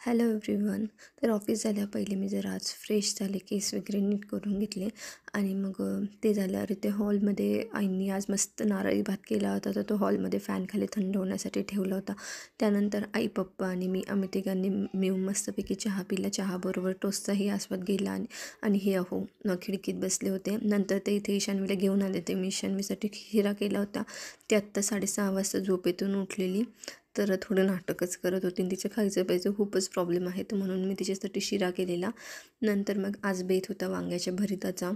Hello everyone. तर office झाल्या पहिले मी जरा आज फ्रेश झाले, केस वगैरे नीट करून घेतले आणि मग ते झालं. अरे ते हॉलमध्ये आईंनी आज मस्त नारळी भात केला होता, तर तो हॉलमध्ये फॅनखाली थंड होण्यासाठी ठेवला होता. त्यानंतर आई, पप्पा आणि मी आम्ही तिघांनी मिळून मस्तपैकी चहा पिला. चहाबरोबर टोस्टचाही आस्वाद गेला आणि हे अहो खिडकीत बसले होते. नंतर ते इथे ईशान्वीला घेऊन आले. ते मी ईशान्वीसाठी खिरा केला होता. ते आत्ता 6:30 वाजता झोपेतून उठलेली, तर थोडं नाटकच करत होती आणि तिचं खायचं प्यायचं खूपच प्रॉब्लेम आहे, तर म्हणून मी तिच्यासाठी शिरा केलेला. नंतर मग आज बेत होता वांग्याच्या भरिताचा.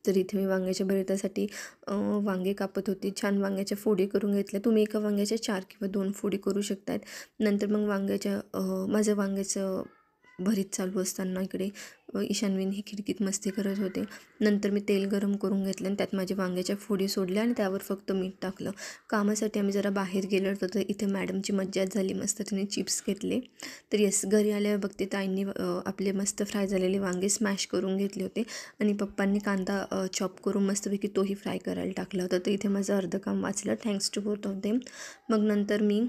तर इथे मी वांग्याच्या भरितासाठी वांगे कापत होती. छान वांग्याच्या फोडी करून घेतल्या. तुम्ही एका वांग्याच्या 4 किंवा 2 फोडी करू शकतात. नंतर मग माझं वांग्याचं भरीत चालू असताना इकडे ईशान्वीन ही खिडकीत मस्ती करत होते. नंतर मी तेल गरम करून घेतलं आणि त्यात माझ्या वांग्याच्या फोडी सोडल्या आणि त्यावर फक्त मीठ टाकलं. कामासाठी आम्ही जरा बाहेर गेलो होतो, तर इथे मॅडमची मज्जाच झाली. मस्त तिने चिप्स घेतले. तर येस, घरी आल्यावर बघते ताईंनी आपले मस्त फ्राय झालेले वांगे स्मॅश करून घेतले होते आणि पप्पांनी कांदा चॉप करून मस्तपैकी तोही फ्राय करायला टाकला होता. तर इथे माझं अर्धं काम वाचलं, thanks to both of them. मग नंतर मी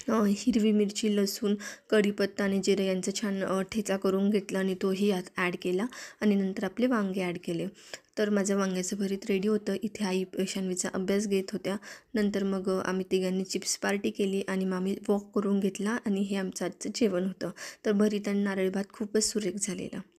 हिरवी मिरची, लसूण, कढीपत्ता आणि जिरे यांचा छान ठेचा करून घेतला आणि तोही यात ॲड केला आणि नंतर आपले वांगे ॲड केले. तर माझं वांग्याचं भरीत रेडी होतं. इथे आई ईशान्वीचा अभ्यास घेत होत्या. नंतर मग आम्ही तिघांनी चिप्स पार्टी केली आणि मग आम्ही वॉक करून घेतला आणि हे आमचं आजचं जेवण होतं. तर भरीत आणि नारळ भात खूपच सुरेख झालेला.